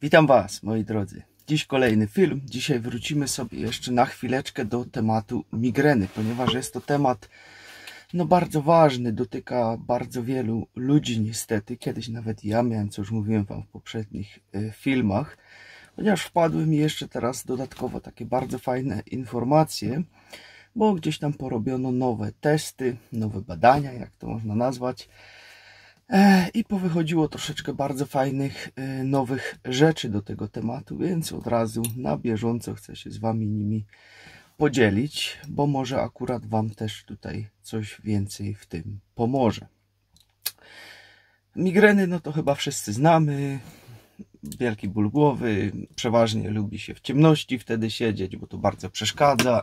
Witam Was, moi drodzy. Dziś kolejny film. Dzisiaj wrócimy sobie jeszcze na chwileczkę do tematu migreny, ponieważ jest to temat bardzo ważny, dotyka bardzo wielu ludzi niestety. Kiedyś nawet ja miałem, co już mówiłem Wam w poprzednich filmach, ponieważ wpadły mi jeszcze teraz dodatkowo takie bardzo fajne informacje, bo gdzieś tam porobiono nowe testy, nowe badania, jak to można nazwać. I powychodziło troszeczkę bardzo fajnych, nowych rzeczy do tego tematu, więc od razu na bieżąco chcę się z Wami nimi podzielić, bo może akurat Wam też tutaj coś więcej w tym pomoże. Migreny, no to chyba wszyscy znamy. Wielki ból głowy, przeważnie lubi się w ciemności wtedy siedzieć, bo to bardzo przeszkadza.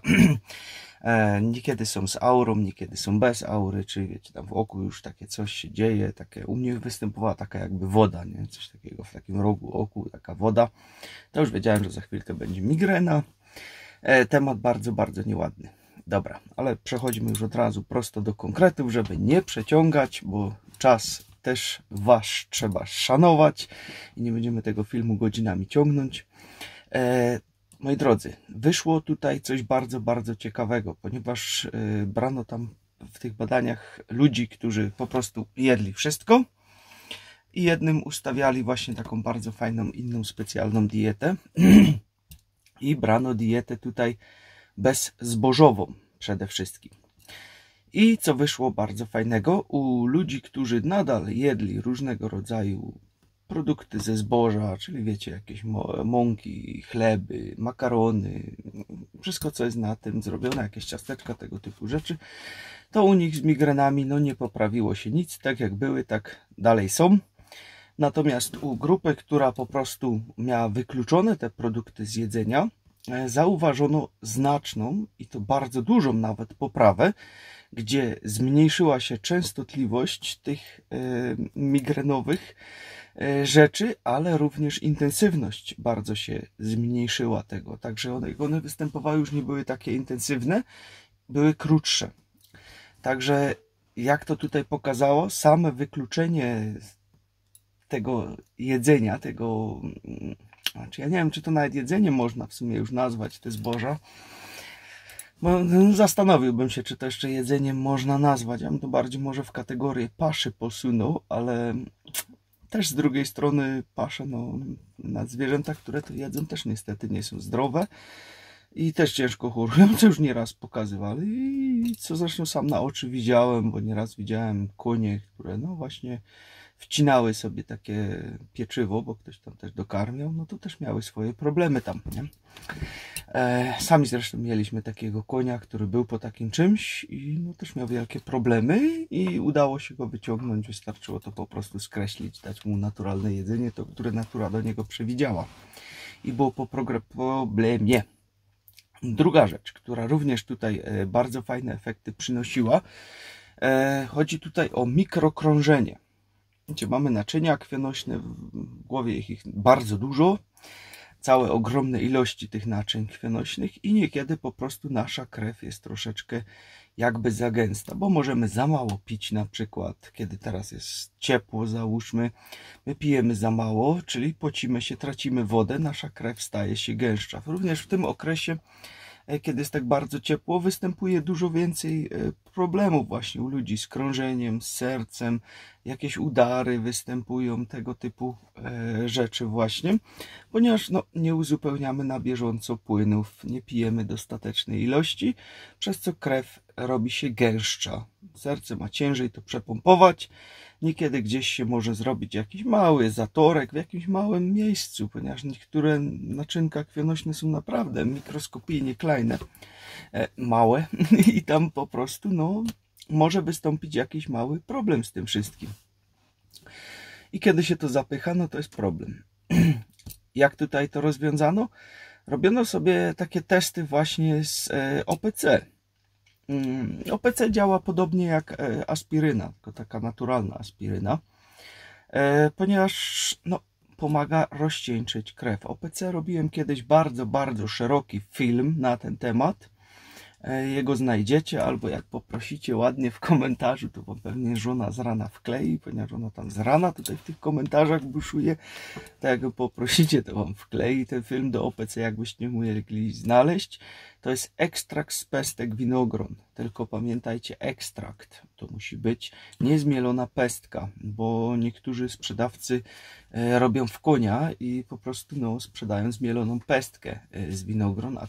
Niekiedy są z aurą, niekiedy są bez aury, czyli wiecie, tam w oku już takie coś się dzieje, takie u mnie występowała taka jakby woda, nie? Coś takiego w takim rogu oku, taka woda. To już wiedziałem, że za chwilkę będzie migrena. Temat bardzo, bardzo nieładny. Dobra, ale przechodzimy już od razu prosto do konkretów, żeby nie przeciągać, bo czas też Wasz trzeba szanować i nie będziemy tego filmu godzinami ciągnąć. Moi drodzy, wyszło tutaj coś bardzo, bardzo ciekawego, ponieważ brano tam w tych badaniach ludzi, którzy po prostu jedli wszystko i jednym ustawiali właśnie taką bardzo fajną, inną specjalną dietę i brano dietę tutaj bezzbożową przede wszystkim. I co wyszło bardzo fajnego, u ludzi, którzy nadal jedli różnego rodzaju produkty ze zboża, czyli wiecie, jakieś mąki, chleby, makarony, wszystko co jest na tym zrobione, jakieś ciasteczka, tego typu rzeczy, to u nich z migrenami nie poprawiło się nic, tak jak były, tak dalej są. Natomiast u grupy, która po prostu miała wykluczone te produkty z jedzenia, zauważono znaczną i to bardzo dużą nawet poprawę, gdzie zmniejszyła się częstotliwość tych migrenowych rzeczy, ale również intensywność bardzo się zmniejszyła tego. Także one występowały, już nie były takie intensywne, były krótsze. Także jak to tutaj pokazało, same wykluczenie tego jedzenia, tego, znaczy ja nie wiem, czy to nawet jedzenie można w sumie już nazwać, te zboża. Bo zastanowiłbym się, czy to jeszcze jedzeniem można nazwać. Ja bym to bardziej może w kategorię paszy posunął, ale też z drugiej strony pasze na zwierzętach, które to jedzą, też niestety nie są zdrowe i też ciężko chorują, co już nieraz pokazywali i co zresztą sam na oczy widziałem, bo nieraz widziałem konie, które właśnie wcinały sobie takie pieczywo, bo ktoś tam też dokarmiał, no to też miały swoje problemy tam, nie? Sami zresztą mieliśmy takiego konia, który był po takim czymś i też miał wielkie problemy i udało się go wyciągnąć, wystarczyło to po prostu skreślić, dać mu naturalne jedzenie, to które natura do niego przewidziała i było po problemie. Druga rzecz, która również tutaj bardzo fajne efekty przynosiła, chodzi tutaj o mikrokrążenie. Gdzie mamy naczynia krwionośne, w głowie ich bardzo dużo, całe ogromne ilości tych naczyń krwionośnych i niekiedy po prostu nasza krew jest troszeczkę jakby za gęsta, bo możemy za mało pić, na przykład kiedy teraz jest ciepło, załóżmy, my pijemy za mało, czyli pocimy się, tracimy wodę, nasza krew staje się gęstsza. Również w tym okresie, kiedy jest tak bardzo ciepło, występuje dużo więcej problemów właśnie u ludzi z krążeniem, z sercem, jakieś udary występują, tego typu rzeczy właśnie, ponieważ nie uzupełniamy na bieżąco płynów, nie pijemy dostatecznej ilości, przez co krew robi się gęstsza. Serce ma ciężej to przepompować, niekiedy gdzieś się może zrobić jakiś mały zatorek w jakimś małym miejscu, ponieważ niektóre naczynka krwionośne są naprawdę mikroskopijnie kleine, małe i tam po prostu może wystąpić jakiś mały problem z tym wszystkim. I kiedy się to zapycha, to jest problem. Jak tutaj to rozwiązano? Robiono sobie takie testy właśnie z OPC. OPC działa podobnie jak aspiryna, tylko taka naturalna aspiryna, ponieważ pomaga rozcieńczyć krew. OPC robiłem kiedyś bardzo, bardzo szeroki film na ten temat. jego znajdziecie, albo jak poprosicie ładnie w komentarzu, to wam pewnie żona z rana wklei, ponieważ ona tam z rana tutaj w tych komentarzach buszuje. Tak jak go poprosicie, to wam wklei ten film do OPC, jakbyście mogli znaleźć. To jest ekstrakt z pestek winogron, tylko pamiętajcie, ekstrakt to musi być nie zmielona pestka, bo niektórzy sprzedawcy robią w konia i po prostu sprzedają zmieloną pestkę z winogron, a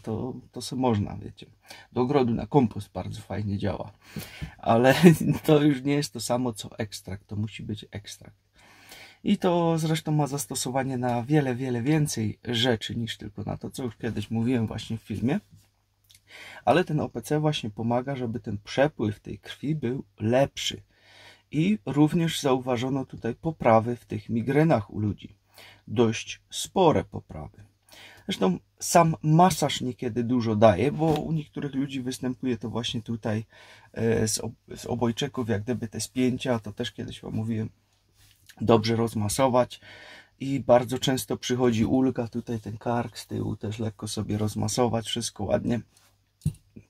to se można, wiecie, do ogrodu na kompost bardzo fajnie działa, ale to już nie jest to samo co ekstrakt, to musi być ekstrakt. I to zresztą ma zastosowanie na wiele, wiele więcej rzeczy niż tylko na to, co już kiedyś mówiłem właśnie w filmie. Ale ten OPC właśnie pomaga, żeby ten przepływ tej krwi był lepszy. I również zauważono tutaj poprawy w tych migrenach u ludzi. Dość spore poprawy. Zresztą sam masaż niekiedy dużo daje, bo u niektórych ludzi występuje to właśnie tutaj z obojczyków, jak gdyby te spięcia, to też kiedyś wam mówiłem, dobrze rozmasować. I bardzo często przychodzi ulga, tutaj ten kark z tyłu też lekko sobie rozmasować, wszystko ładnie,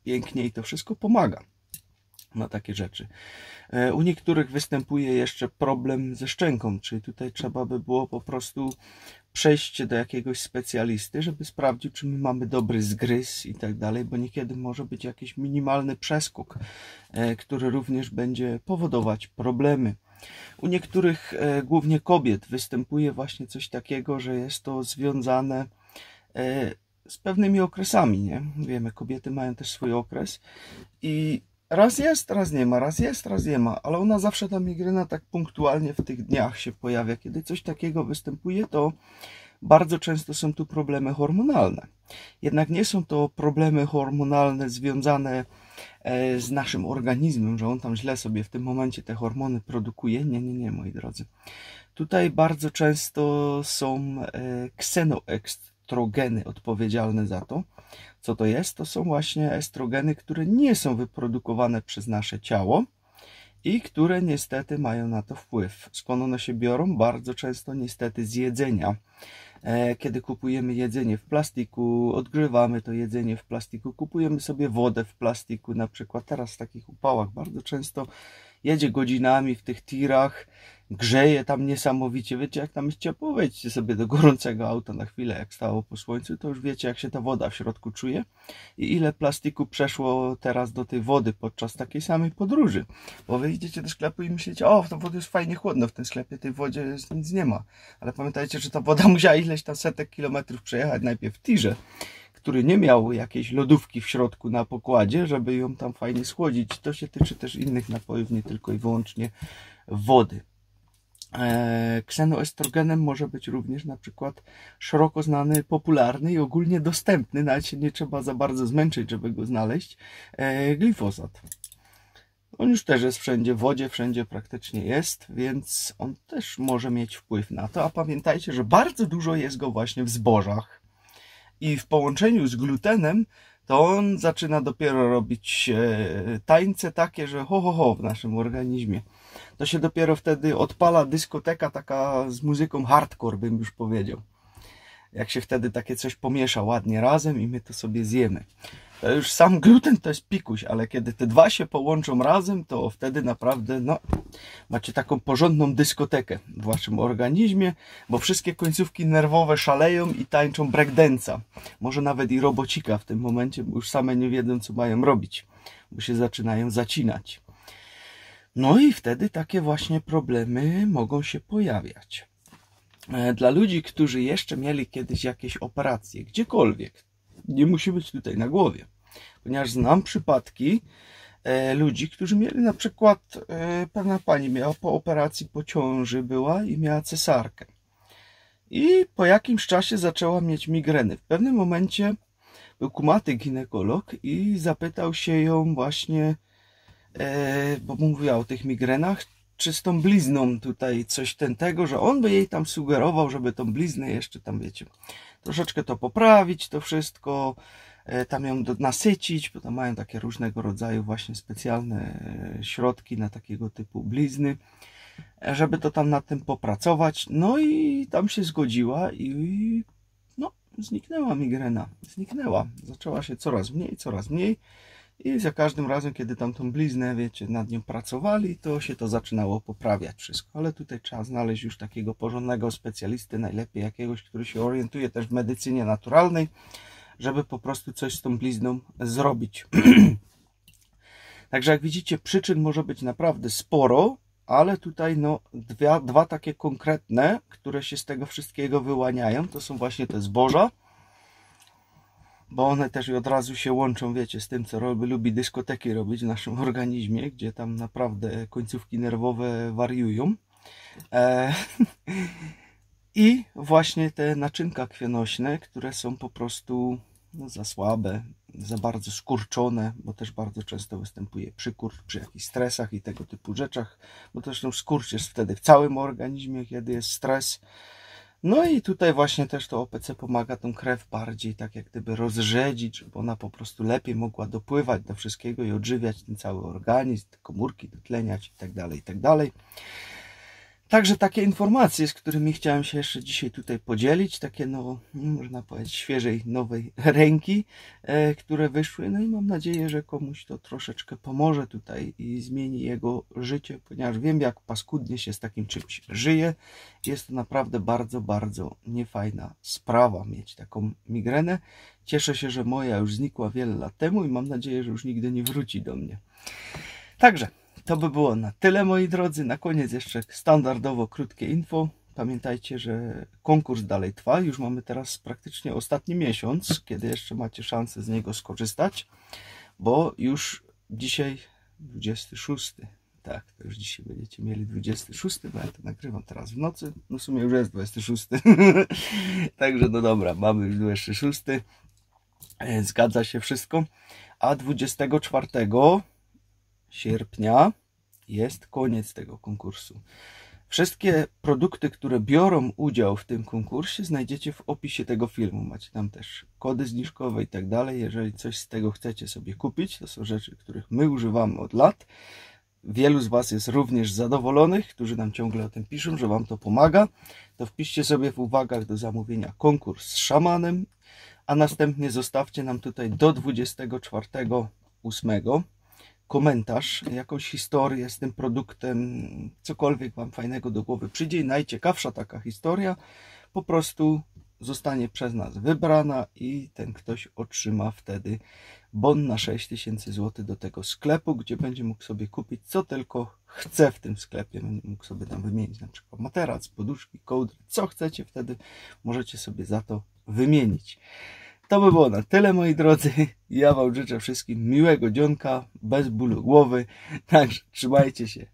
pięknie i to wszystko pomaga na takie rzeczy. U niektórych występuje jeszcze problem ze szczęką, czyli tutaj trzeba by było po prostu przejść do jakiegoś specjalisty, żeby sprawdzić, czy my mamy dobry zgryz i tak dalej, bo niekiedy może być jakiś minimalny przeskok, który również będzie powodować problemy. U niektórych, głównie kobiet, występuje właśnie coś takiego, że jest to związane z pewnymi okresami, nie? Wiemy, kobiety mają też swój okres i raz jest, raz nie ma, raz jest, raz nie ma, ale ona zawsze, ta migrena, tak punktualnie w tych dniach się pojawia. Kiedy coś takiego występuje, to bardzo często są tu problemy hormonalne. Jednak nie są to problemy hormonalne związane z naszym organizmem, że on tam źle sobie w tym momencie te hormony produkuje. Nie, moi drodzy. Tutaj bardzo często są ksenoestrogeny odpowiedzialne za to. Co to jest? To są właśnie estrogeny, które nie są wyprodukowane przez nasze ciało i które niestety mają na to wpływ. Skąd one się biorą? Bardzo często niestety z jedzenia. Kiedy kupujemy jedzenie w plastiku, odgrzewamy to jedzenie w plastiku, kupujemy sobie wodę w plastiku, na przykład teraz w takich upałach bardzo często jedzie godzinami w tych tirach, grzeje tam niesamowicie, wiecie jak tam jest ciepło, wejdźcie sobie do gorącego auta na chwilę, jak stało po słońcu, to już wiecie jak się ta woda w środku czuje i ile plastiku przeszło teraz do tej wody podczas takiej samej podróży, bo wy idziecie do sklepu i myślicie, o, ta woda jest fajnie chłodno, w tym sklepie tej wodzie nic nie ma, ale pamiętajcie, że ta woda musiała ileś tam setek kilometrów przejechać najpierw w tirze, który nie miał jakiejś lodówki w środku na pokładzie, żeby ją tam fajnie schłodzić. To się tyczy też innych napojów, nie tylko i wyłącznie wody. Ksenoestrogenem może być również na przykład szeroko znany, popularny i ogólnie dostępny, nawet się nie trzeba za bardzo zmęczyć, żeby go znaleźć, glifosat. On już też jest wszędzie w wodzie, wszędzie praktycznie jest, więc on też może mieć wpływ na to, a pamiętajcie, że bardzo dużo jest go właśnie w zbożach i w połączeniu z glutenem to on zaczyna dopiero robić tańce takie, że ho w naszym organizmie. To się dopiero wtedy odpala dyskoteka taka z muzyką hardcore, bym już powiedział. Jak się wtedy takie coś pomiesza ładnie razem i my to sobie zjemy. To już sam gluten to jest pikuś, ale kiedy te dwa się połączą razem, to wtedy naprawdę macie taką porządną dyskotekę w waszym organizmie, bo wszystkie końcówki nerwowe szaleją i tańczą breakdance'a. Może nawet i robocika w tym momencie, bo już same nie wiedzą co mają robić, bo się zaczynają zacinać. No i wtedy takie właśnie problemy mogą się pojawiać. Dla ludzi, którzy jeszcze mieli kiedyś jakieś operacje, gdziekolwiek, nie musi być tutaj na głowie, ponieważ znam przypadki ludzi, którzy mieli na przykład, pewna pani miała po operacji po ciąży była i miała cesarkę. I po jakimś czasie zaczęła mieć migreny. W pewnym momencie był kumaty ginekolog i zapytał się ją właśnie, bo mówiła o tych migrenach, czy z tą blizną tutaj coś tego, że on by jej tam sugerował, żeby tą bliznę jeszcze tam, wiecie, troszeczkę to poprawić, to wszystko, tam ją nasycić, bo tam mają takie różnego rodzaju właśnie specjalne środki na takiego typu blizny, żeby to tam nad tym popracować. No i tam się zgodziła i zniknęła migrena, zniknęła, zaczęła się coraz mniej I za każdym razem, kiedy tam tą bliznę, wiecie, nad nią pracowali, to się to zaczynało poprawiać wszystko. Ale tutaj trzeba znaleźć już takiego porządnego specjalisty, najlepiej jakiegoś, który się orientuje też w medycynie naturalnej, żeby po prostu coś z tą blizną zrobić. Także jak widzicie, przyczyn może być naprawdę sporo, ale tutaj no dwa takie konkretne, które się z tego wszystkiego wyłaniają, to są właśnie te zboża, bo one też od razu się łączą, wiecie, z tym, co lubi dyskoteki robić w naszym organizmie, gdzie tam naprawdę końcówki nerwowe wariują. I właśnie te naczynka krwionośne, które są po prostu no, za słabe, za bardzo skurczone, bo też bardzo często występuje przykurcz przy jakichś stresach i tego typu rzeczach, bo zresztą skurcz jest wtedy w całym organizmie, kiedy jest stres. No i tutaj właśnie też to OPC pomaga tą krew bardziej tak jak gdyby rozrzedzić, żeby ona po prostu lepiej mogła dopływać do wszystkiego i odżywiać ten cały organizm, te komórki dotleniać i tak dalej, i tak dalej. Także takie informacje, z którymi chciałem się jeszcze dzisiaj tutaj podzielić, takie no, można powiedzieć świeżej, nowej ręki, które wyszły, no i mam nadzieję, że komuś to troszeczkę pomoże tutaj i zmieni jego życie, ponieważ wiem, jak paskudnie się z takim czymś żyje. Jest to naprawdę bardzo, bardzo niefajna sprawa mieć taką migrenę. Cieszę się, że moja już znikła wiele lat temu i mam nadzieję, że już nigdy nie wróci do mnie. Także to by było na tyle, moi drodzy. Na koniec jeszcze standardowo krótkie info. Pamiętajcie, że konkurs dalej trwa. Już mamy teraz praktycznie ostatni miesiąc, kiedy jeszcze macie szansę z niego skorzystać, bo już dzisiaj 26. Tak, to już dzisiaj będziecie mieli 26, bo ja to nagrywam teraz w nocy. No w sumie już jest 26. Także no dobra, mamy już 26. Zgadza się wszystko. A 24 sierpnia jest koniec tego konkursu. Wszystkie produkty, które biorą udział w tym konkursie, znajdziecie w opisie tego filmu. Macie tam też kody zniżkowe i tak dalej. Jeżeli coś z tego chcecie sobie kupić, to są rzeczy, których my używamy od lat. Wielu z Was jest również zadowolonych, którzy nam ciągle o tym piszą, że Wam to pomaga. To wpiszcie sobie w uwagach do zamówienia konkurs z szamanem, a następnie zostawcie nam tutaj do 24/8 komentarz, jakąś historię z tym produktem, cokolwiek Wam fajnego do głowy przyjdzie. Najciekawsza taka historia po prostu zostanie przez nas wybrana i ten ktoś otrzyma wtedy bon na 6000 zł do tego sklepu, gdzie będzie mógł sobie kupić co tylko chce w tym sklepie. Będzie mógł sobie tam wymienić na przykład materac, poduszki, kołdry, co chcecie, wtedy możecie sobie za to wymienić. To by było na tyle, moi drodzy. Ja Wam życzę wszystkim miłego dzionka, bez bólu głowy. Także trzymajcie się.